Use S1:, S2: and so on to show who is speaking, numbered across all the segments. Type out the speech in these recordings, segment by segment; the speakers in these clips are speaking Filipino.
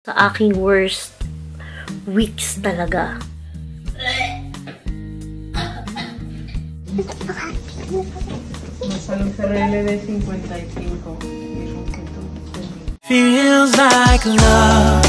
S1: Sa aking worst weeks talaga.
S2: Feels like love,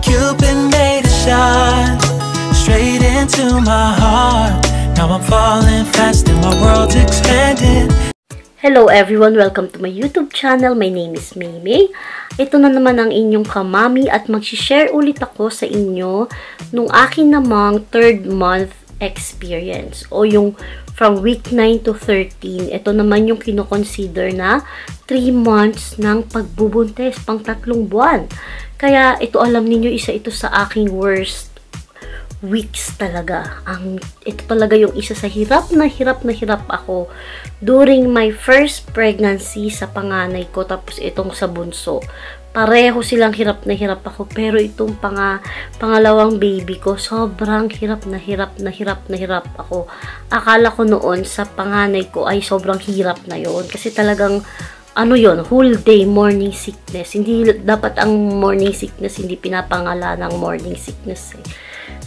S2: Cupid made a shot straight into my heart. Now I'm falling fast and my world's expanding.
S1: Hello everyone! Welcome to my YouTube channel. My name is Maymay. Ito na naman ang inyong kamami at mag-share ulit ako sa inyo nung akin namang 3rd month experience o yung from week 9 to 13. Ito naman yung kinoconsider na 3 months ng pagbubuntis, pang 3 buwan. Kaya ito, alam niyo, isa ito sa aking worst weeks talaga. Ito talaga yung isa sa hirap na hirap ako during my first pregnancy sa panganay ko, tapos itong sa bunso. Pareho silang hirap na hirap ako, pero itong pangalawang baby ko, sobrang hirap na hirap ako. Akala ko noon sa panganay ko ay sobrang hirap na yon, kasi talagang yon, whole day morning sickness. Hindi dapat ang morning sickness, hindi pinapangala ng morning sickness eh.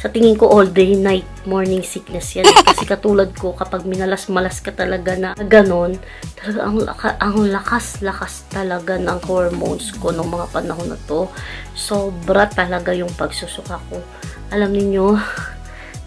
S1: Sa tingin ko, all day, night, morning sickness yan. Kasi katulad ko, kapag minalas-malas ka talaga na ganon, talaga ang lakas talaga ng hormones ko nung mga panahon na to. Sobra talaga yung pagsusuka ko. Alam niyo,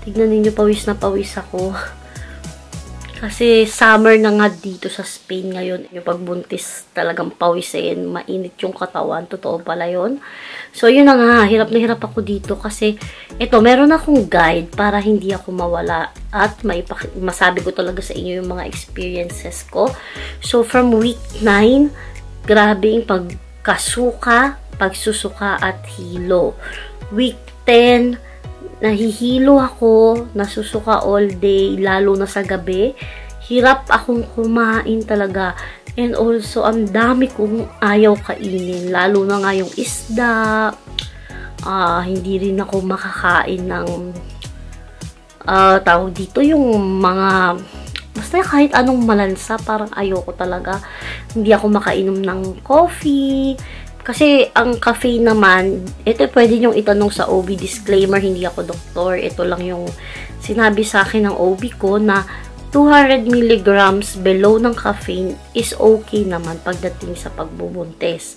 S1: tignan niyo, pawis na pawis ako. Kasi summer na nga dito sa Spain ngayon. Yung pagbuntis talagang pawisin, mainit yung katawan. Totoo pala yun. So, yun na nga. Hirap na hirap ako dito kasi ito, meron akong guide para hindi ako mawala at masabi ko talaga sa inyo yung mga experiences ko. So, from week 9, grabe yung pagsusuka at hilo. Week 10, nahihilo ako, nasusuka all day, lalo na sa gabi. Hirap akong kumain talaga. And also, ang dami kong ayaw kainin. Lalo na nga yung isda. Hindi rin ako makakain ng tawag dito, yung mga basta kahit anong malansa, parang ayoko talaga. Hindi ako makainom ng coffee. Kasi ang caffeine naman, ito pwede niyong itanong sa OB. Disclaimer, hindi ako doktor. Ito lang yung sinabi sa akin ng OB ko na 200 mg below ng caffeine is okay naman pagdating sa pagbubuntis.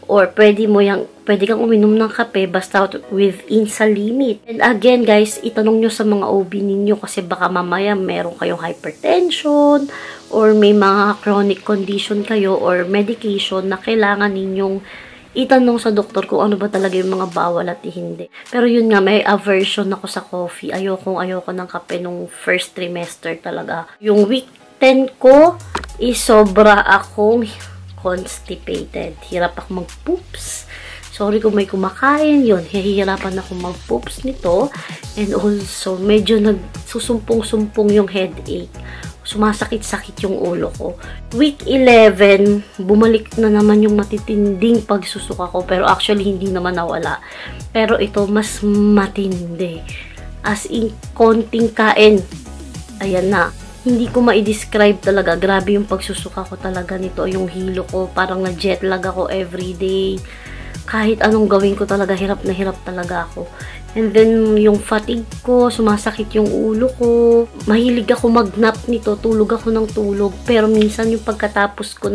S1: Or pwede kang uminom ng kape basta within sa limit. And again guys, itanong nyo sa mga OB ninyo kasi baka mamaya meron kayong hypertension or may mga chronic condition kayo or medication na kailangan ninyong itanong sa doktor kung ano ba talaga yung mga bawal at hindi. Pero yun nga, may aversion ako sa coffee. Ayoko ng kape nung first trimester talaga. Yung week 10 ko is sobra akong constipated. Hirap ako mag-poops. Sorry kung may kumakain. Yun, hihirapan ako mag-poops nito. And also, medyo nagsusumpong-sumpong yung headache. Sumasakit-sakit yung ulo ko. Week 11, bumalik na naman yung matitinding pagsusuka ko. Pero actually, hindi naman nawala. Pero ito, mas matindi. As in, konting kain. Ayan na. Hindi ko ma-describe talaga. Grabe yung pagsusuka ko talaga nito. Yung hilo ko, parang na-jet lag ako everyday. Kahit anong gawin ko talaga, hirap na hirap talaga ako. And then, yung fatigue ko, sumasakit yung ulo ko. Mahilig ako mag-nap nito, tulog ako ng tulog. Pero minsan yung pagkatapos ko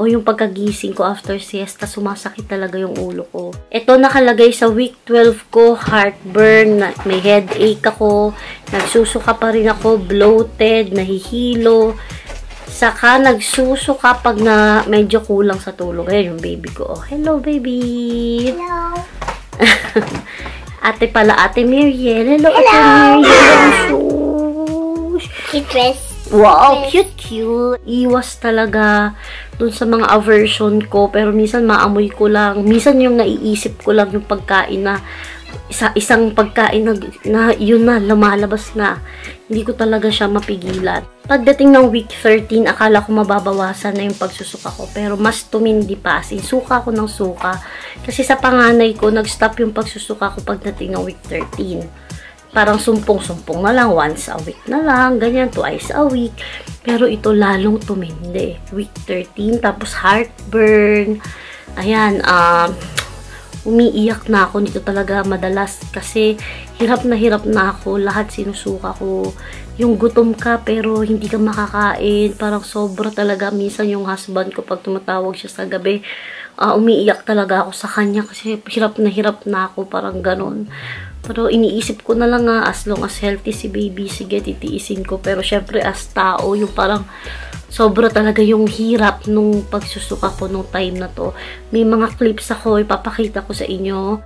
S1: yung pagkagising ko after siesta, sumasakit talaga yung ulo ko. Ito nakalagay sa week 12 ko, heartburn, may headache ako, nagsusuka pa rin ako, bloated, nahihilo. Saka nagsusuka pag na medyo kulang sa tulog. Ayan yung baby ko. Oh, hello baby! Hello! Ate Miriel. Hello, Ate Miriel.
S3: Cute dress.
S1: Wow, cute. Iwas talaga dun sa mga aversion ko. Pero minsan maamoy ko lang. Minsan yung naiisip ko lang yung pagkain na isang pagkain na yun na, lumalabas na. Hindi ko talaga siya mapigilan. Pagdating ng week 13, akala ko mababawasan na yung pagsusuka ko. Pero mas tumindi pa. Suka ko ng suka. Kasi sa panganay ko, nag-stop yung pagsusuka ko pagdating ng week 13. Parang sumpong-sumpong na lang. Once a week na lang. Ganyan, twice a week. Pero ito lalong tumindi. Week 13, tapos heartburn. Ayan, umiiyak na ako nito talaga madalas kasi hirap na ako, lahat sinusuka ko. Yung gutom ka pero hindi ka makakain, parang sobra talaga. Minsan yung husband ko pag tumatawag siya sa gabi, umiiyak talaga ako sa kanya kasi hirap na ako, parang ganon. Pero iniisip ko na lang as long as healthy si baby, sige, titiisin ko. Pero syempre as tao, yung parang sobra talaga yung hirap nung pagsusuka ko nung time na to. May mga clips ako, ipapakita ko sa inyo.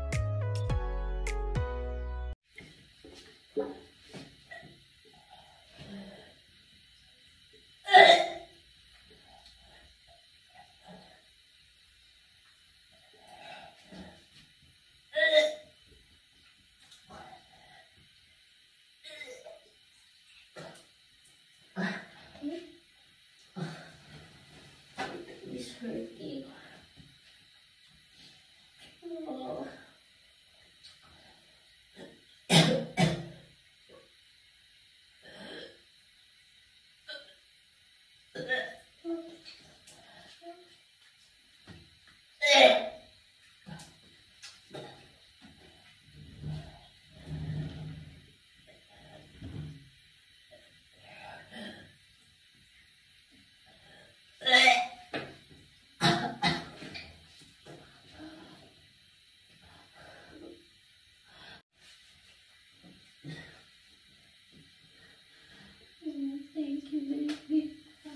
S1: Thank you, baby. I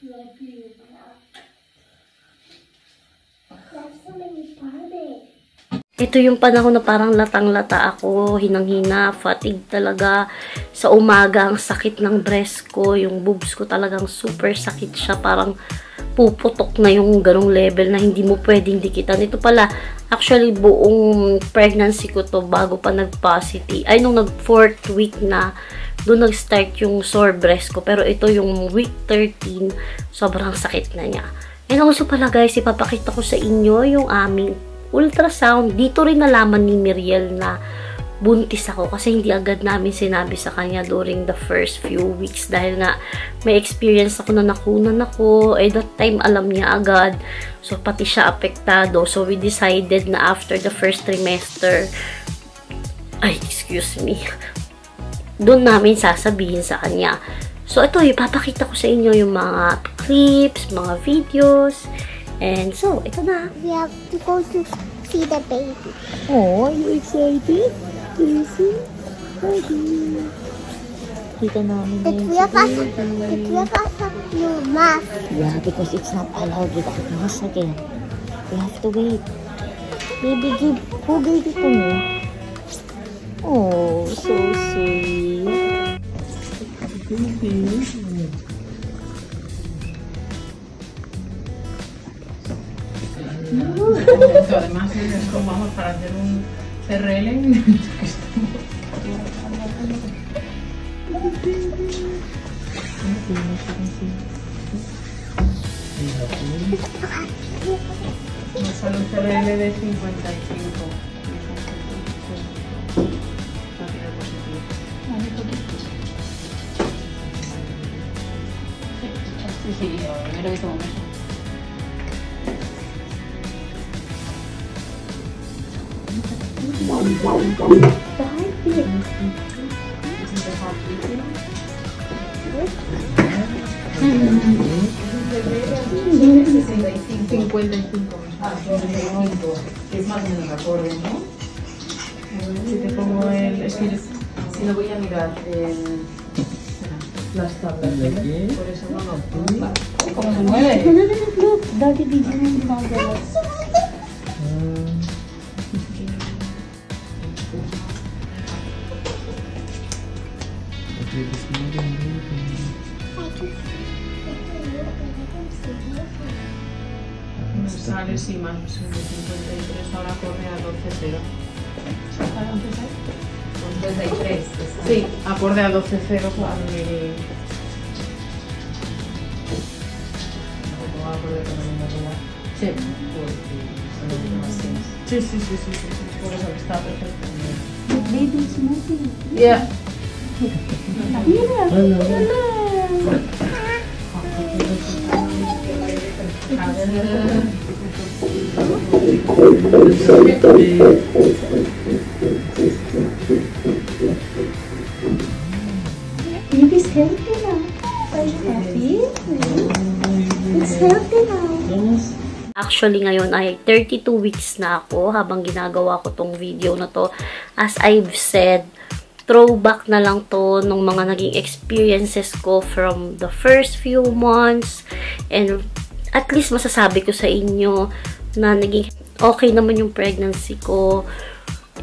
S1: love you.
S3: There's so many Barbie.
S1: Ito yung panahon na parang latang-lata ako, hinang-hina, fatigue talaga. Sa umaga, ang sakit ng breast ko, yung boobs ko talagang super sakit siya, parang puputok na yung ganong level na hindi mo pwedeng dikitan. Ito pala, actually buong pregnancy ko to bago pa nag-positive. Ay, nung nag-4th week na, doon nag-start yung sore breast ko. Pero ito yung week 13, sobrang sakit na niya. And also pala guys, ipapakita ko sa inyo yung aming ultrasound. Dito rin nalaman ni Miriel na buntis ako kasi hindi agad namin sinabi sa kanya during the first few weeks dahil nga may experience ako na nakunan ako. That time alam niya agad. So pati siya apektado. So we decided na after the first trimester, excuse me, doon namin sasabihin sa kanya. So ito, ipapakita ko sa inyo yung mga clips, mga videos. And so, ito na.
S3: We have to go to see the baby.
S4: Oh, are you excited? You see? Baby. Kita namin
S3: The
S4: na
S3: three of us have no mask.
S4: Yeah, because it's not allowed without mask again. We have to wait. Baby, who gave it to me? Oh, so sweet. Baby.
S5: Además, vamos para hacer un CRL. No solo un CRL de 55. Sí, yo lo he visto mucho. Es más o menos acorde, ¿no? Si te pongo el... Es que si no voy a mirar las tablas. Por eso no lo... ¿Cómo se mueve?
S4: Dati video mo yung mga
S5: Sale, sí, más de 53, ahora corre a 12.0. ¿Para empezar? 53. Sí, acorde a 12.0 con el... Sí. Sí. Por eso está perfecto.
S4: baby is moving.
S5: Yeah.
S4: Mira,
S3: Baby's healthy now. Are you happy? It's healthy now.
S1: Actually, ngayon ay 32 weeks na ako habang ginagawa ko tong video na to. As I've said, throwback na lang to nung mga naging experiences ko from the first few months. And at least masasabi ko sa inyo na naging okay naman yung pregnancy ko.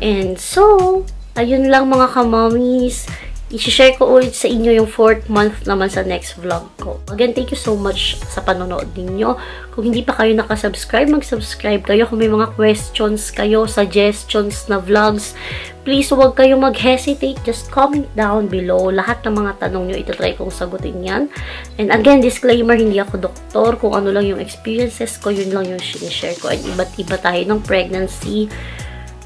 S1: And so, ayun lang mga ka-mommies. I-share ko ulit sa inyo yung 4th month naman sa next vlog ko. Again, thank you so much sa panonood ninyo. Kung hindi pa kayo nakasubscribe, mag-subscribe kayo. Kung may mga questions kayo, suggestions na vlogs, please huwag kayong mag-hesitate. Just comment down below. Lahat ng mga tanong nyo, itatry kong sagutin yan. And again, disclaimer, hindi ako doktor. Kung ano lang yung experiences ko, yun lang yung sinishare ko. And iba't iba tayo ng pregnancy.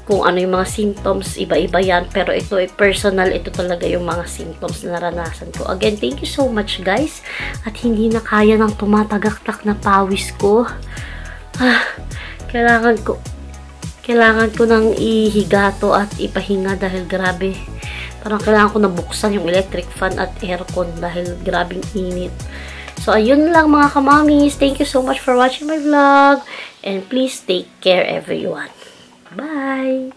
S1: Kung ano yung mga symptoms, iba-iba yan. Pero ito ay personal, ito talaga yung mga symptoms na naranasan ko. Again, thank you so much guys. At hindi na kaya ng tumatagaktak na pawis ko. Kailangan ko nang ihiga to at ipahinga dahil grabe. Parang kailangan ko na buksan yung electric fan at aircon dahil grabing init. So, ayun lang mga kamamis. Thank you so much for watching my vlog. And please take care everyone. Bye!